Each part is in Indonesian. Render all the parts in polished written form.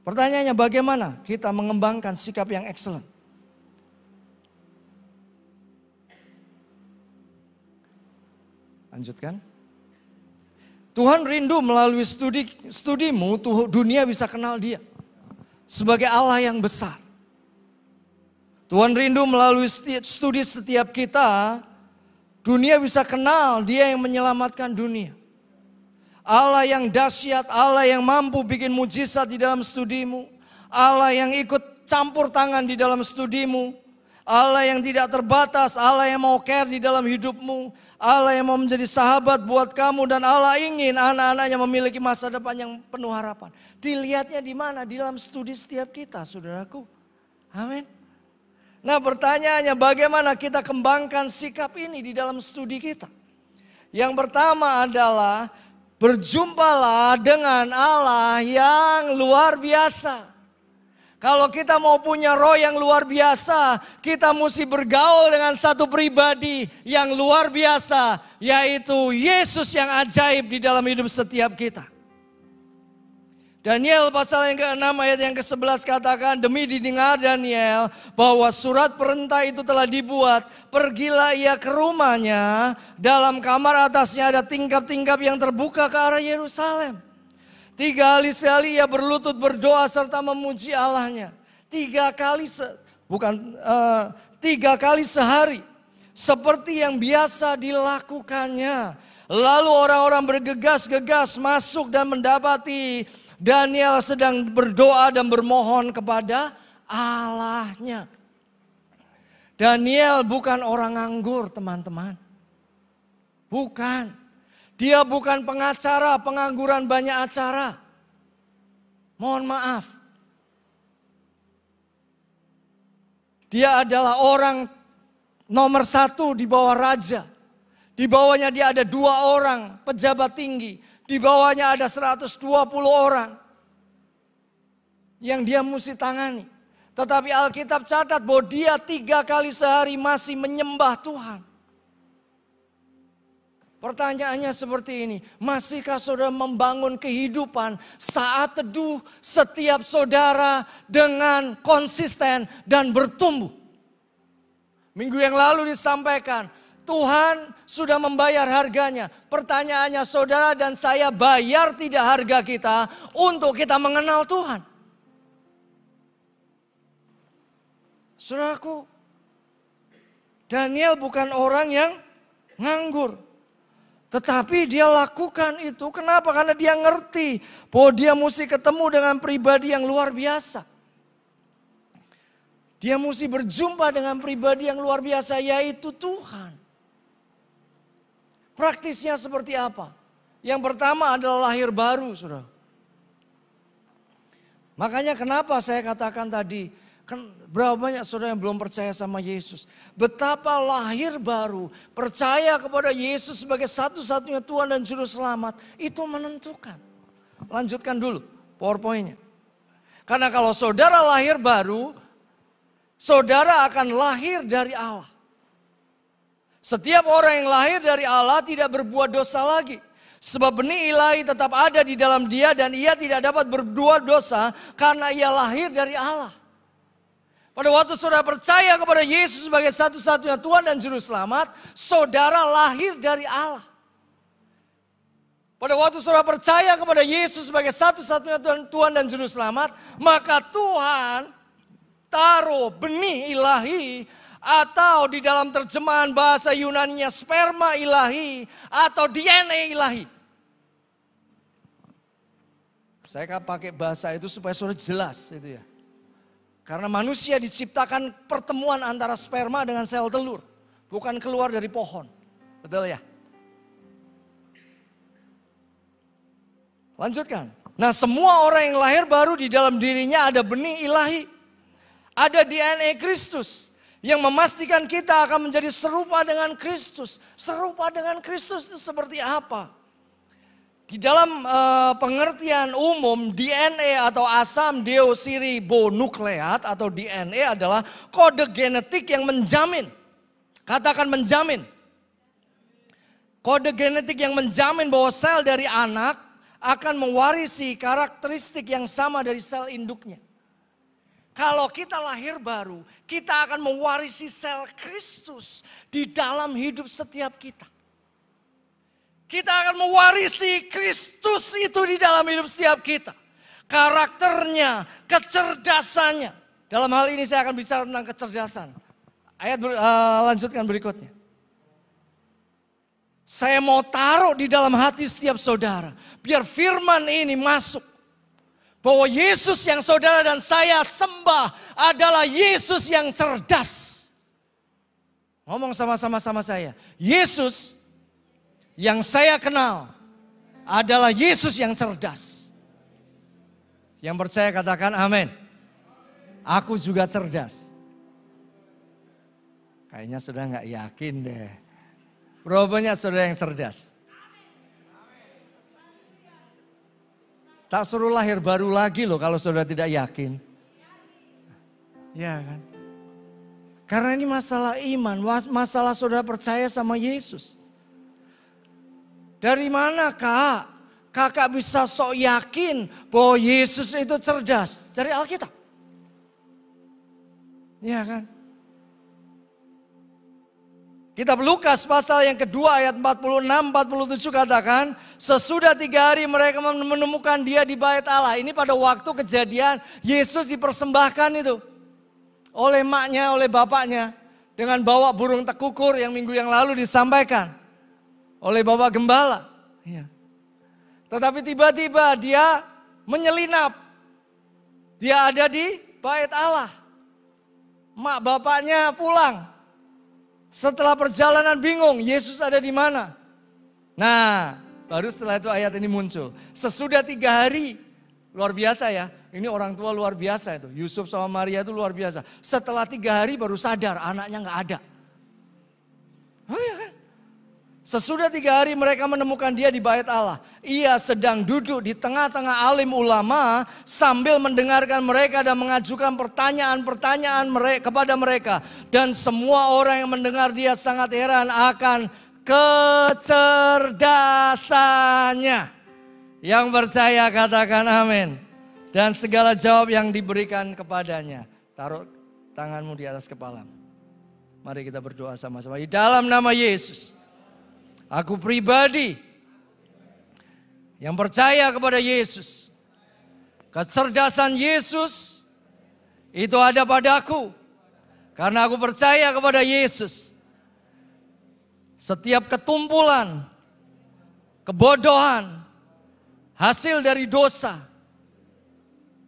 Pertanyaannya, bagaimana kita mengembangkan sikap yang excellent? Lanjutkan. Tuhan rindu melalui studimu, dunia bisa kenal Dia sebagai Allah yang besar. Tuhan rindu melalui studi setiap kita, dunia bisa kenal Dia yang menyelamatkan dunia. Allah yang dahsyat, Allah yang mampu bikin mujizat di dalam studimu. Allah yang ikut campur tangan di dalam studimu. Allah yang tidak terbatas, Allah yang mau care di dalam hidupmu. Allah yang mau menjadi sahabat buat kamu. Dan Allah ingin anak-anaknya memiliki masa depan yang penuh harapan. Dilihatnya di mana? Di dalam studi setiap kita, saudaraku. Amin. Nah, pertanyaannya, bagaimana kita kembangkan sikap ini di dalam studi kita? Yang pertama adalah berjumpalah dengan Allah yang luar biasa. Kalau kita mau punya roh yang luar biasa, kita mesti bergaul dengan satu pribadi yang luar biasa, yaitu Yesus yang ajaib di dalam hidup setiap kita. Daniel pasal yang ke-6 ayat yang ke-11 katakan, demi didengar Daniel bahwa surat perintah itu telah dibuat, pergilah ia ke rumahnya, dalam kamar atasnya ada tingkap-tingkap yang terbuka ke arah Yerusalem. 3 kali sekali ia berlutut berdoa serta memuji Allahnya. 3 kali sehari, seperti yang biasa dilakukannya. Lalu orang-orang bergegas-gegas masuk dan mendapati Daniel sedang berdoa dan bermohon kepada Allahnya. Daniel bukan orang nganggur, teman-teman. Bukan. Dia bukan pengacara, pengangguran banyak acara. Mohon maaf. Dia adalah orang nomor 1 di bawah raja. Di bawahnya dia ada 2 orang pejabat tinggi. Di bawahnya ada 120 orang yang dia mesti tangani. Tetapi Alkitab catat bahwa dia 3 kali sehari masih menyembah Tuhan. Pertanyaannya seperti ini, masihkah saudara membangun kehidupan saat teduh setiap saudara dengan konsisten dan bertumbuh? Minggu yang lalu disampaikan, Tuhan sudah membayar harganya. Pertanyaannya, saudara dan saya bayar tidak harga kita untuk kita mengenal Tuhan? Saudaraku, Daniel bukan orang yang nganggur. Tetapi dia lakukan itu. Kenapa? Karena dia ngerti bahwa dia mesti ketemu dengan pribadi yang luar biasa. Dia mesti berjumpa dengan pribadi yang luar biasa, yaitu Tuhan. Praktisnya seperti apa? Yang pertama adalah lahir baru, saudara. Makanya kenapa saya katakan tadi, berapa banyak saudara yang belum percaya sama Yesus. Betapa lahir baru, percaya kepada Yesus sebagai satu-satunya Tuhan dan Juru Selamat, itu menentukan. Lanjutkan dulu PowerPoint-nya. Karena kalau saudara lahir baru, saudara akan lahir dari Allah. Setiap orang yang lahir dari Allah tidak berbuat dosa lagi. Sebab benih ilahi tetap ada di dalam dia dan ia tidak dapat berbuat dosa karena ia lahir dari Allah. Pada waktu saudara percaya kepada Yesus sebagai satu-satunya Tuhan dan Juru Selamat, saudara lahir dari Allah. Pada waktu saudara percaya kepada Yesus sebagai satu-satunya Tuhan dan Juru Selamat, maka Tuhan taruh benih ilahi, atau di dalam terjemahan bahasa Yunaninya sperma ilahi atau DNA ilahi. Saya kan pakai bahasa itu supaya saudara jelas itu ya. Karena manusia diciptakan pertemuan antara sperma dengan sel telur, bukan keluar dari pohon. Betul ya? Lanjutkan. Nah, semua orang yang lahir baru di dalam dirinya ada benih ilahi. Ada DNA Kristus yang memastikan kita akan menjadi serupa dengan Kristus. Serupa dengan Kristus itu seperti apa? Di dalam pengertian umum, DNA atau asam deoksiribonukleat atau DNA adalah kode genetik yang menjamin. Katakan menjamin. Kode genetik yang menjamin bahwa sel dari anak akan mewarisi karakteristik yang sama dari sel induknya. Kalau kita lahir baru, kita akan mewarisi sel Kristus di dalam hidup setiap kita. Kita akan mewarisi Kristus itu di dalam hidup setiap kita. Karakternya, kecerdasannya. Dalam hal ini saya akan bicara tentang kecerdasan. Lanjutkan berikutnya. Saya mau taruh di dalam hati setiap saudara. Biar firman ini masuk. Bahwa Yesus yang saudara dan saya sembah adalah Yesus yang cerdas. Ngomong sama-sama saya. Yesus yang saya kenal adalah Yesus yang cerdas. Yang percaya katakan amin. Aku juga cerdas. Kayaknya sudah gak yakin deh. Berapa banyak saudara yang cerdas? Tak suruh lahir baru lagi loh kalau saudara tidak yakin. Ya kan? Karena ini masalah iman, masalah saudara percaya sama Yesus. Dari mana kakak bisa sok yakin bahwa Yesus itu cerdas? Dari Alkitab. Ya kan? Kitab Lukas pasal yang kedua ayat 46-47 katakan, sesudah 3 hari mereka menemukan dia di bait Allah. Ini pada waktu kejadian Yesus dipersembahkan itu. Oleh maknya, oleh bapaknya. Dengan bawa burung tekukur yang minggu yang lalu disampaikan. Oleh bapak gembala. Ya. Tetapi tiba-tiba dia menyelinap. Dia ada di bait Allah. Mak bapaknya pulang. Setelah perjalanan bingung, Yesus ada di mana? Nah, baru setelah itu ayat ini muncul. Sesudah 3 hari, luar biasa ya. Ini orang tua luar biasa itu. Yusuf sama Maria itu luar biasa. Setelah 3 hari baru sadar anaknya gak ada. Oh iya kan? Sesudah 3 hari mereka menemukan dia di bait Allah. Ia sedang duduk di tengah-tengah alim ulama sambil mendengarkan mereka dan mengajukan pertanyaan-pertanyaan kepada mereka. Dan semua orang yang mendengar dia sangat heran akan kecerdasannya. Yang percaya katakan amin. Dan segala jawab yang diberikan kepadanya. Taruh tanganmu di atas kepala. Mari kita berdoa sama-sama. Di dalam nama Yesus. Aku pribadi yang percaya kepada Yesus. Kecerdasan Yesus itu ada padaku. Karena aku percaya kepada Yesus. Setiap ketumpulan, kebodohan, hasil dari dosa,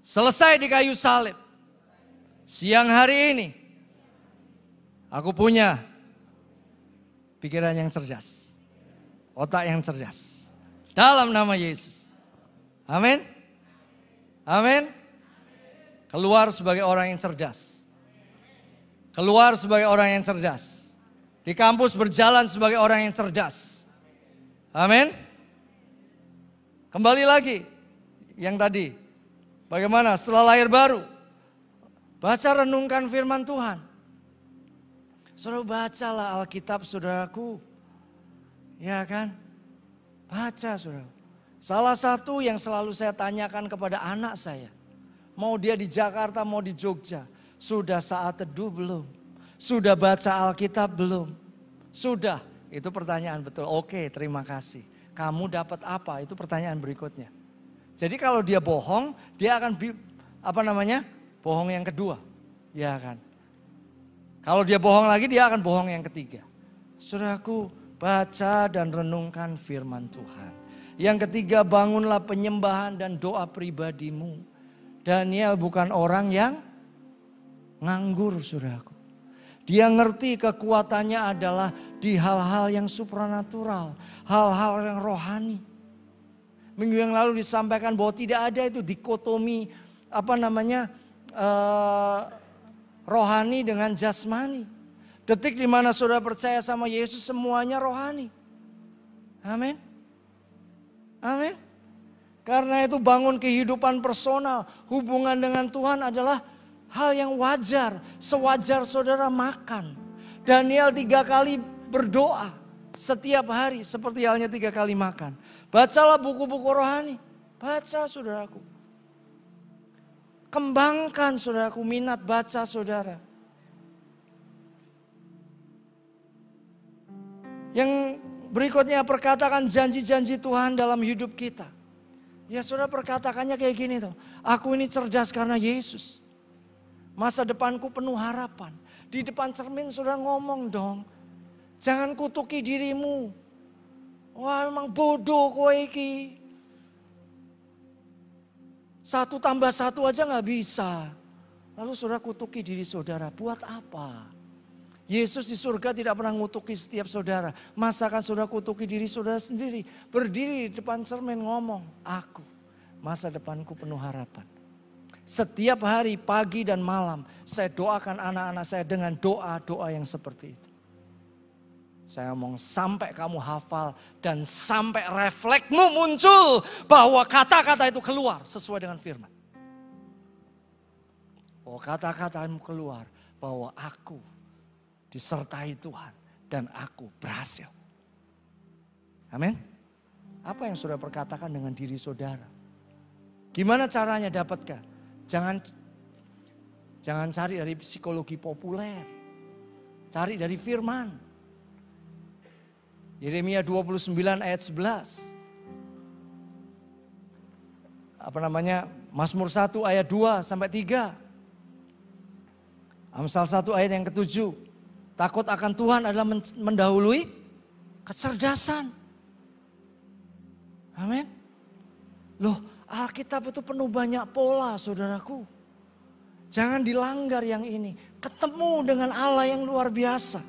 selesai di kayu salib. Siang hari ini, aku punya pikiran yang cerdas. Otak yang cerdas. Dalam nama Yesus. Amin. Amin. Keluar sebagai orang yang cerdas. Keluar sebagai orang yang cerdas. Di kampus berjalan sebagai orang yang cerdas. Amin. Kembali lagi. Yang tadi. Bagaimana setelah lahir baru. Baca renungkan firman Tuhan. Saudara bacalah Alkitab saudaraku. Ya kan? Baca saudara. Salah satu yang selalu saya tanyakan kepada anak saya. Mau dia di Jakarta, mau di Jogja. Sudah saat teduh belum? Sudah baca Alkitab belum? Sudah. Itu pertanyaan betul. Oke, terima kasih. Kamu dapat apa? Itu pertanyaan berikutnya. Jadi kalau dia bohong, dia akan bohong yang kedua. Ya kan? Kalau dia bohong lagi, dia akan bohong yang ketiga. Saudaraku, baca dan renungkan firman Tuhan. Yang ketiga, bangunlah penyembahan dan doa pribadimu. Daniel bukan orang yang nganggur, saudaraku. Dia ngerti kekuatannya adalah di hal-hal yang supranatural, hal-hal yang rohani. Minggu yang lalu disampaikan bahwa tidak ada itu dikotomi rohani dengan jasmani. Detik di mana saudara percaya sama Yesus semuanya rohani. Amin. Amin. Karena itu bangun kehidupan personal, hubungan dengan Tuhan adalah hal yang wajar. Sewajar saudara makan. Daniel 3 kali berdoa setiap hari seperti halnya 3 kali makan. Bacalah buku-buku rohani. Baca saudaraku. Kembangkan saudaraku minat baca saudara. Yang berikutnya perkatakan janji-janji Tuhan dalam hidup kita. Ya saudara perkatakannya kayak gini tuh. Aku ini cerdas karena Yesus. Masa depanku penuh harapan. Di depan cermin saudara ngomong dong. Jangan kutuki dirimu. Wah memang bodoh kowe iki. 1 tambah 1 aja gak bisa. Lalu saudara kutuki diri saudara. Buat apa? Yesus di surga tidak pernah ngutuki setiap saudara. Masakan saudara kutuki diri saudara sendiri. Berdiri di depan cermin ngomong. Aku masa depanku penuh harapan. Setiap hari pagi dan malam saya doakan anak-anak saya dengan doa-doa yang seperti itu. Saya ngomong sampai kamu hafal dan sampai refleksmu muncul bahwa kata-kata itu keluar sesuai dengan firman. Bahwa kata-katamu keluar bahwa aku disertai Tuhan dan aku berhasil. Amin. Apa yang saudara perkatakan dengan diri saudara? Gimana caranya dapatkan? Jangan cari dari psikologi populer. Cari dari firman. Yeremia 29 ayat 11. Mazmur 1 ayat 2 sampai 3. Amsal 1 ayat yang ke-7. Takut akan Tuhan adalah mendahului kecerdasan. Amin. Loh, Alkitab itu penuh banyak pola, saudaraku. Jangan dilanggar yang ini. Ketemu dengan Allah yang luar biasa.